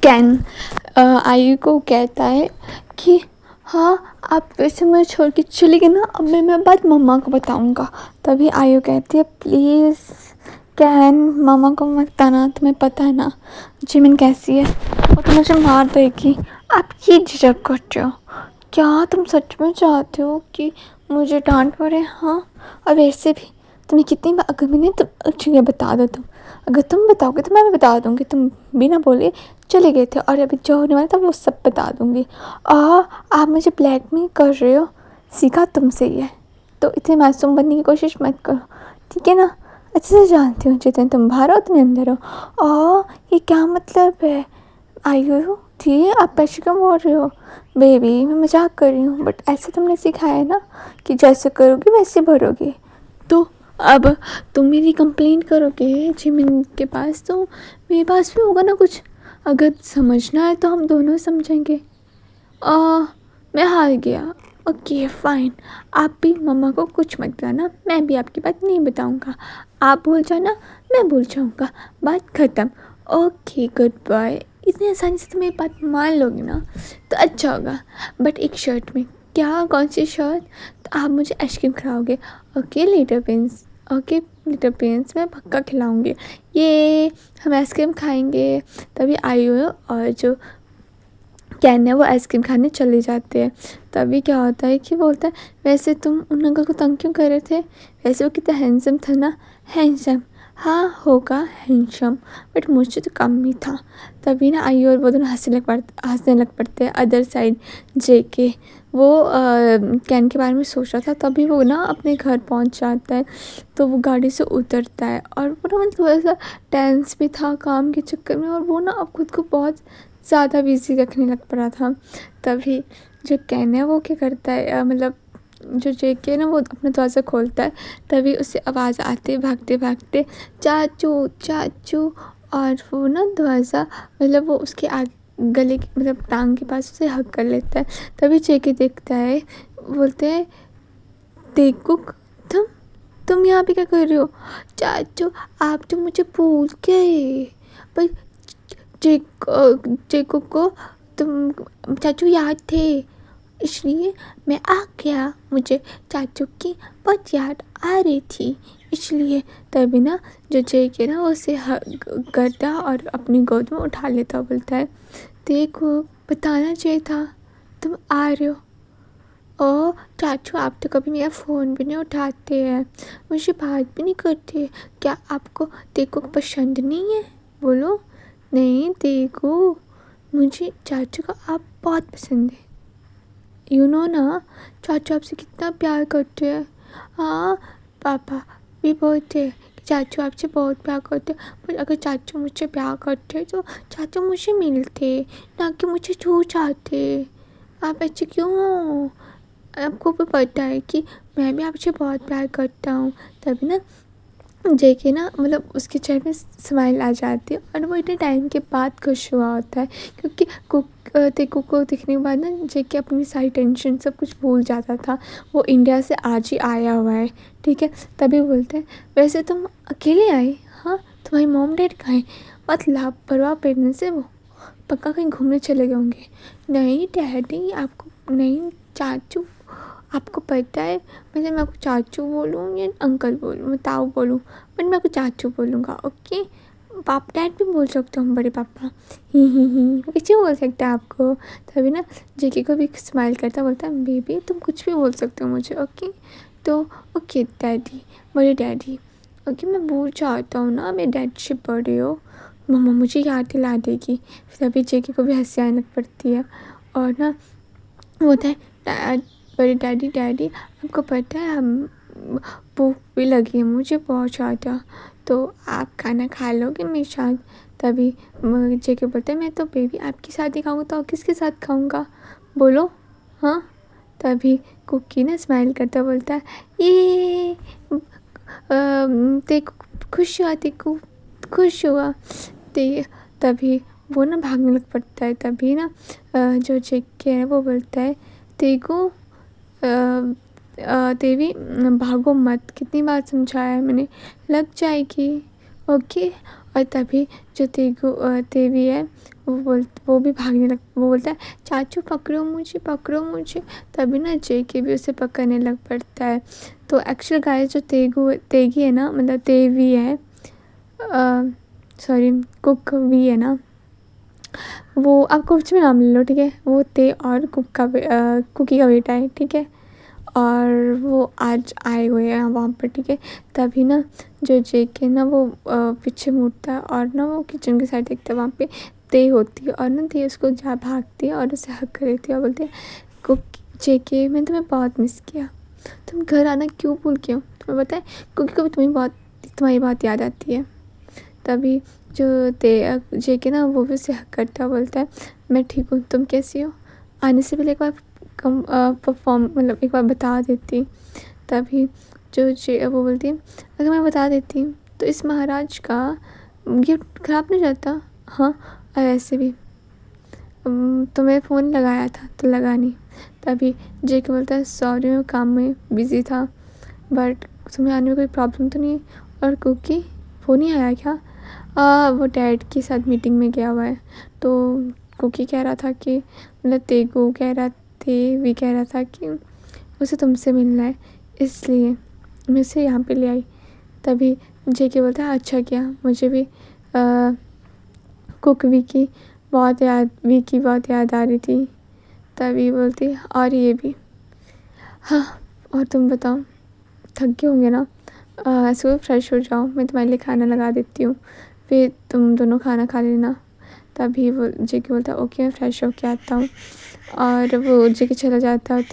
Can आयु को कहता है कि हाँ आप वैसे मुझे छोड़ के चली गई ना, अब मैं बात मम्मा को बताऊँगा। तभी आयु कहती है प्लीज़ कैन मम्मा को मत बताना, तुम्हें पता है ना जिमिन कैसी है, वो तो मुझे मार देगी। आप ये झिझक करते हो, क्या तुम सच में चाहते हो कि मुझे डांट पड़े? हाँ, और वैसे भी तुम्हें कितनी बार अगर मैंने तुम अच्छा ये बता दो, तुम अगर तुम बताओगे तो मैं भी बता दूँगी तुम बिना बोले चले गए थे, और अभी जो होने वाला था वो सब बता दूँगी। आप मुझे ब्लैकमेल कर रहे हो, सीखा तुमसे ही है, तो इतने मासूम बनने की कोशिश मत करो, ठीक है ना? अच्छे से जानती हूँ जितने तुम बाहर हो उतने अंदर हो। ये क्या मतलब है आयु थी, आप ऐसे क्यों बोल रहे हो? बेबी मैं मजाक कर रही हूँ, बट ऐसे तुमने सिखाया है ना कि जैसे करोगे वैसे भरोगे। तो अब तुम मेरी कंप्लेंट करोगे जिमिन के पास, तो मेरे पास भी होगा ना कुछ। अगर समझना है तो हम दोनों समझेंगे। मैं हार गया, ओके फाइन। आप भी मम्मा को कुछ मत बताना, मैं भी आपकी बात नहीं बताऊंगा। आप भूल जाना, मैं भूल जाऊंगा, बात ख़त्म। Okay good bye. इतनी आसानी से तुम मेरी बात मान लोगे ना तो अच्छा होगा। बट एक शर्ट में, क्या कौन सी शर्ट? तो आप मुझे आइसक्रीम खिलाओगे। Okay little Prince, okay little Prince, मैं पक्का खिलाऊंगी। ये हम आइसक्रीम खाएंगे। तभी आयु और जो कैन है वो आइसक्रीम खाने चले जाते हैं। तभी क्या होता है कि बोलता है वैसे तुम उन अंकल को तंग क्यों कर रहे थे, वैसे वो कितना हैंडसम था ना। हैंडसम, हाँ होगा हैंडसम, बट मुझसे तो कम ही था। तभी ना आयु और वो दोनों हंसने लग पड़ते हैं। अदर साइड जेके वो कैन के बारे में सोच रहा था, तभी वो ना अपने घर पहुंच जाता है। तो वो गाड़ी से उतरता है और वो ना मतलब थोड़ा सा टेंस भी था काम के चक्कर में, और वो ना अब खुद को बहुत ज़्यादा बिजी रखने लग पड़ा था। तभी जो कैन है वो क्या करता है, मतलब जो जेके है ना वो अपना दरवाज़ा खोलता है। तभी उसे आवाज़ आती है भागते भागते, चाचू चाचू। और वो ना दरवाज़ा मतलब वो उसके गले की मतलब टांग के पास उसे हक कर लेता है। तभी जेके देखता है, बोलते हैं देखो तुम यहाँ पे क्या कर रहे हो? चाचू आप तो मुझे भूल गए, पर जेको को तुम चाचू याद थे, इसलिए मैं आ गया। मुझे चाचू की बहुत याद आ रही थी इसलिए। तभी ना जो जेके ना उसे करता और अपनी गोद में उठा लेता, बोलता है देखो बताना चाहिए था तुम आ रहे हो। ओ चाचू आप तो कभी मेरा फ़ोन भी नहीं उठाते हैं, मुझे बात भी नहीं करते, क्या आपको देखो पसंद नहीं है? बोलो। नहीं देखो, मुझे चाचू का आप बहुत पसंद है, यू नो ना, चाचू आपसे कितना प्यार करते हैं। हाँ पापा भी बोलते हैं कि चाचू आपसे बहुत प्यार करते हैं, पर अगर चाचू मुझसे प्यार करते तो चाचू मुझे मिलते, ना कि मुझे छू चाहते। आप ऐसे क्यों? आपको भी पता है कि मैं भी आपसे बहुत प्यार करता हूँ। तभी ना जेके ना मतलब उसके चेहरे में स्माइल आ जाती है, और वो इतने टाइम के बाद खुश हुआ होता है, क्योंकि तेको को देखने के बाद ना जेके अपनी सारी टेंशन सब कुछ भूल जाता था। वो इंडिया से आज ही आया हुआ है, ठीक है। तभी बोलते हैं वैसे तुम अकेले आए? हाँ तुम्हारी मॉम डैड कहाँ हैं? बहुत लापरवाह पेरेंट्स है वो, पक्का कहीं घूमने चले गए होंगे। नहीं डैडी आपको नहीं, चाचू आपको पता है वैसे मैं आपको चाचू बोलूँ या अंकल बोलूँ, मैं ताऊ बोलूँ, बट मैं आपको चाचू बोलूँगा, ओके। पाप डैड भी बोल सकते हो हम, बड़े पापा। ही कैसे बोल सकते हैं आपको? तभी ना जेके को भी स्माइल करता बोलता है बेबी तुम कुछ भी बोल सकते हो मुझे, ओके। तो ओके डैडी, बड़े डैडी, ओके मैं भूल जाता हूँ ना, मेरे डैड से बड़े हो, मम्मा मुझे याद दिला देगी। तभी जेके को भी हंसी आने लग पड़ती है, और ना होता है बड़े डैडी डैडी आपको पता है हम भूख भी लगी है मुझे बहुत ज़्यादा, तो आप खाना खा लोगे मेरे साथ? तभी जेके बोलते हैं मैं तो बेबी आपके साथ ही खाऊंगा, तो और किसके साथ खाऊंगा बोलो? हाँ। तभी कुकी ना स्माइल करता बोलता है ये देखो खुश हुआ, देखो खुश हुआ। तभी वो ना भागने लग पड़ता है। तभी ना जो जेके है वो बोलता है देखो देवी भागो मत, कितनी बार समझाया है मैंने, लग जाएगी, ओके। और तभी जो तेवी है वो भी भागने वो बोलता है चाचू पकड़ो मुझे। तभी ना जेके भी उसे पकड़ने लग पड़ता है। तो एक्चुअल गाइस जो तेगी है ना, मतलब तेवी है, सॉरी कुकवी है ना, वो आप कुछ भी नाम ले लो, ठीक है। वो और कुकी का बेटा है, ठीक है। और वो आज आए हुए हैं वहाँ पर, ठीक है। तभी ना जो जेके ना वो पीछे मुड़ता है और ना वो किचन के साइड देखता है, वहाँ पे ते होती है और ना ते उसको जा भागती है और उसे हक कर लेती है और बोलती है जेके मैंने तुम्हें बहुत मिस किया, तुम घर आना क्यों भूल गए हो। तुम्हें पता है क्योंकि कभी तुम्हारी बहुत याद आती है। तभी जो जेके ना वो भी उसे हक करता है, बोलता है मैं ठीक हूँ, तुम कैसी हो, आने से पहले एक बार मतलब एक बार बता देती। तभी वो बोलती है अगर मैं बता देती तो इस महाराज का गिफ्ट खराब नहीं जाता। हाँ और ऐसे भी तुम्हें फ़ोन लगाया था तो लगा नहीं। तभी जेके बोलता है सॉरी मैं काम में बिज़ी था, बट तुम्हें आने में कोई प्रॉब्लम तो नहीं। और कुकी वो नहीं आया क्या, वो डैड के साथ मीटिंग में गया हुआ है। तो कुकी कह रहा था कि मतलब तेगू कह रहा भी कह रहा था कि उसे तुमसे मिलना है, इसलिए मैं उसे यहाँ पे ले आई। तभी जेके बोलता है अच्छा किया, मुझे भी कुकवी की बहुत याद आ रही थी। तभी बोलती और ये भी। हाँ और तुम बताओ, थक गए होंगे ना, ऐसे फ्रेश हो जाओ, मैं तुम्हारे लिए खाना लगा देती हूँ, फिर तुम दोनों खाना खा लेना। तभी वो जेके बोलता ओके मैं फ्रेश होके आता हूँ और वो जेके चला जाता है।